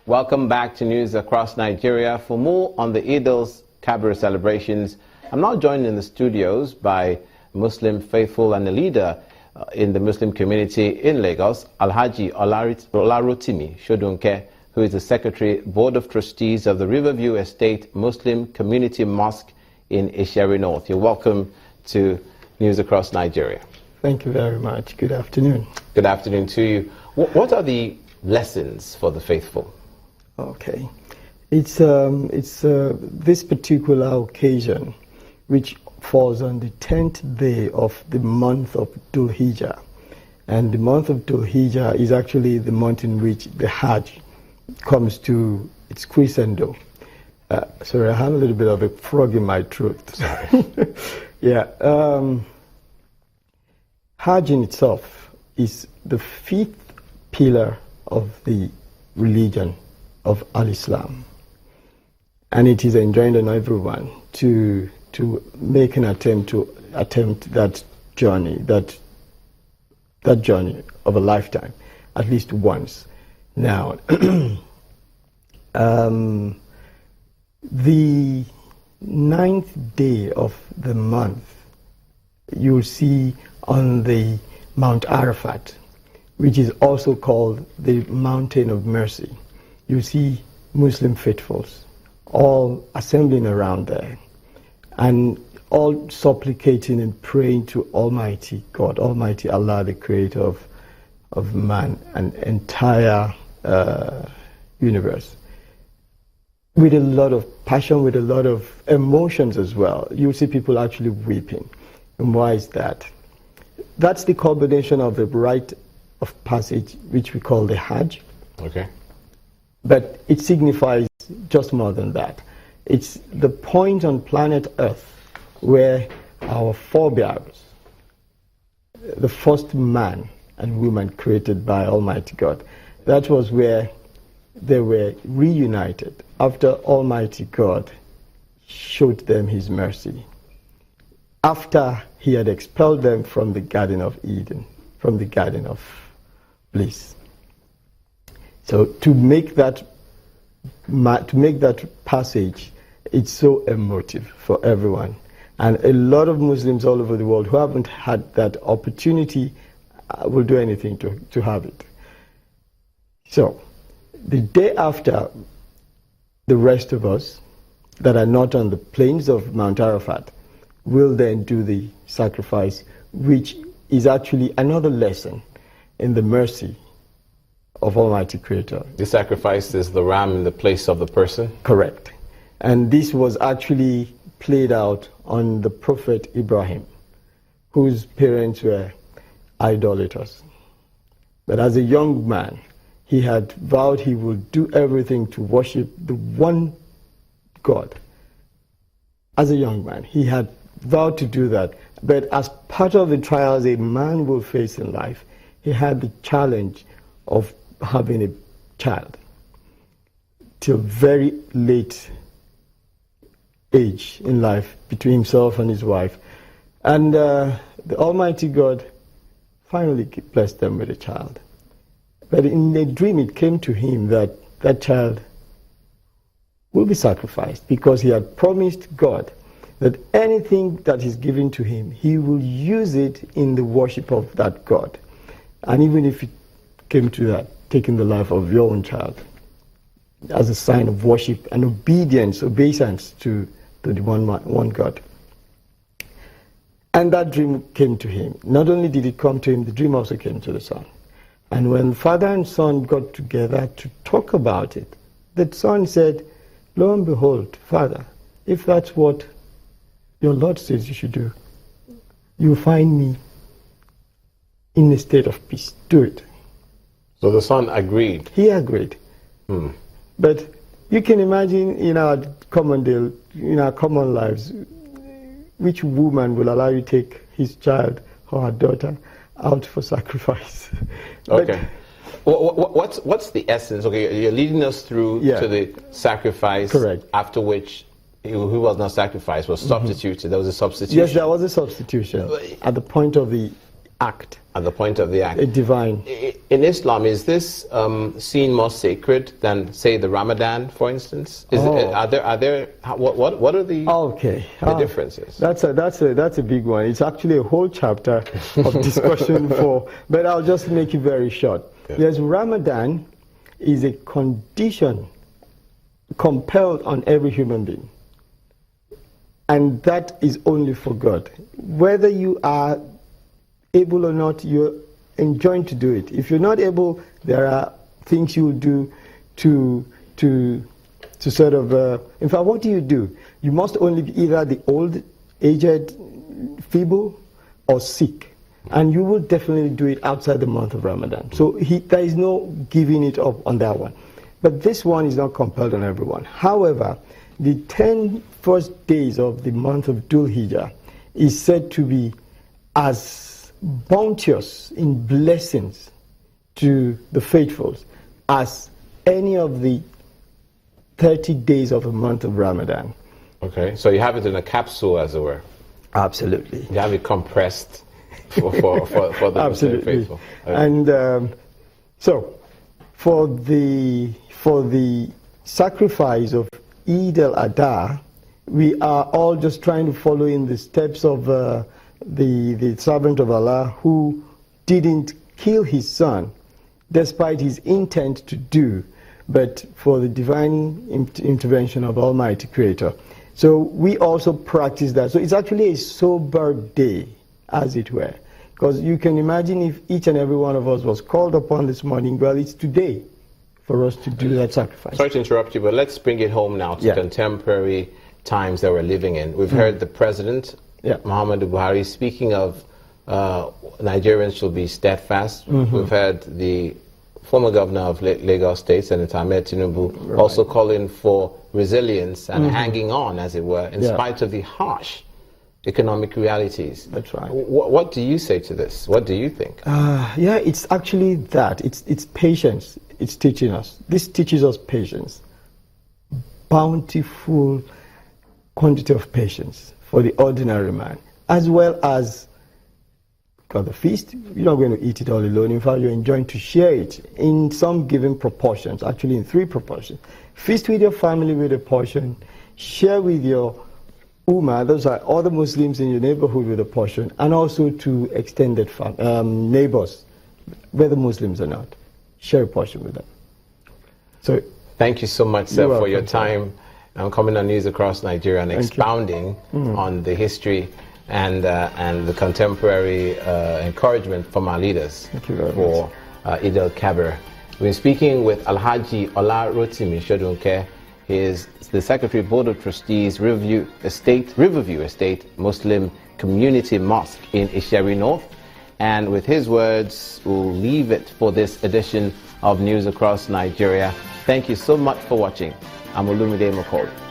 Welcome back to News Across Nigeria. For more on the EID-EL-KABIR celebrations, I'm now joined in the studios by Muslim faithful and a leader in the Muslim community in Lagos, Alhaji Olarotimi Shodunke, who is the Secretary, Board of Trustees of the Riverview Estate Muslim Community Mosque in Isheri North. You're welcome to News Across Nigeria. Thank you very much. Good afternoon. Good afternoon to you. What are the lessons for the faithful? Okay. It's this particular occasion, which falls on the 10th day of the month of Dhul Hijjah. And the month of Dhul Hijjah is actually the month in which the Hajj comes to its crescendo. Sorry, I have a little bit of a frog in my throat. Yeah. Hajj in itself is the 5th pillar of the religion of Al-Islam. And it is enjoined on everyone to make an attempt that journey, that journey of a lifetime, at least once. Now, the 9th day of the month, you'll see on the Mount Arafat, which is also called the Mountain of Mercy, you see Muslim faithfuls all assembling around there and all supplicating and praying to Almighty God, Almighty Allah, the creator of man and entire universe, with a lot of passion, with a lot of emotions as well. You see people actually weeping. And why is that? That's the combination of the rite of passage, which we call the Hajj. Okay. But it signifies just more than that. It's the point on planet Earth where our forebears, the first man and woman created by Almighty God, that was where they were reunited after Almighty God showed them His mercy, after He had expelled them from the Garden of Eden, from the Garden of Bliss. So to make that passage, it's so emotive for everyone. And a lot of Muslims all over the world who haven't had that opportunity will do anything to have it. So the day after, the rest of us that are not on the plains of Mount Arafat will then do the sacrifice, which is actually another lesson in the mercy of Almighty Creator. The sacrifice is the ram in the place of the person? Correct. And this was actually played out on the Prophet Ibrahim, whose parents were idolaters. But as a young man, he had vowed he would do everything to worship the one God. As a young man, he had vowed to do that. But as part of the trials a man will face in life, he had the challenge of having a child till very late age in life between himself and his wife. And the Almighty God finally blessed them with a child. But in a dream it came to him that that child will be sacrificed, because he had promised God that anything that is given to him, he will use it in the worship of that God. And even if it came to that, taking the life of your own child as a sign of worship and obeisance to the one God. And that dream came to him. Not only did it come to him, the dream also came to the son. And when father and son got together to talk about it, the son said, lo and behold, Father, if that's what your Lord says you should do, you'll find me in a state of peace. Do it. So the son agreed? He agreed. But you can imagine in our common lives, which woman will allow you to take his child or her daughter out for sacrifice? Okay. What's the essence? Okay, you're leading us through to the sacrifice. Correct. After which who was not sacrificed was substituted. There was a substitution. Yes, there was a substitution at the point of the act. At the point of the act. A divine. In Islam, is this seen more sacred than, say, the Ramadan, for instance? What are the differences? That's a big one. It's actually a whole chapter of discussion but I'll just make it very short. Yeah. Yes, Ramadan is a condition compelled on every human being. And that is only for God. Whether you are able or not, you're enjoined to do it. If you're not able, there are things you will do to sort of, in fact, what do? You must only be either the old, aged, feeble, or sick. And you will definitely do it outside the month of Ramadan. So there is no giving it up on that one. But this one is not compelled on everyone. However, the 10 first days of the month of Dhul Hijjah is said to be as bounteous in blessings to the faithful as any of the 30 days of the month of Ramadan. Okay, so you have it in a capsule, as it were. Absolutely. You have it compressed for the Muslim faithful. Okay. And so, for the sacrifice of Eid-el-Adha, we are all just trying to follow in the steps of the servant of Allah who didn't kill his son despite his intent to do, but for the divine intervention of Almighty Creator. So we also practice that. So it's actually a sober day, as it were, because you can imagine if each and every one of us was called upon this morning, well, it's today for us to do that sacrifice. Sorry to interrupt you, but let's bring it home now to contemporary times that we're living in. We've heard the president, Muhammadu Buhari, speaking of Nigerians should be steadfast. We've heard the former governor of Lagos State, Senator Ahmed Tinubu, also calling for resilience and hanging on, as it were, in spite of the harsh economic realities. That's right. What do you say to this? What do you think? It's actually that. It's patience. It's teaching us. This teaches us patience. Bountiful quantity of patience for the ordinary man, as well as for the feast. You're not going to eat it all alone. In fact, you're enjoying to share it in some given proportions, actually in 3 proportions. Feast with your family with a portion, share with your ummah, those are other Muslims in your neighborhood with a portion, and also to extended neighbors, whether Muslims or not. Share a portion with them. So, thank you so much, sir, for your time. I'm coming on News Across Nigeria and expounding on the history and the contemporary encouragement from our leaders for EID-EL-KABIR. We've been speaking with Alhaji Olarotimi Shodunke. He is the Secretary Board of Trustees, Riverview Estate Muslim Community Mosque in Isheri North. And with his words, we'll leave it for this edition of News Across Nigeria. Thank you so much for watching. I'm Olumide Macaulay.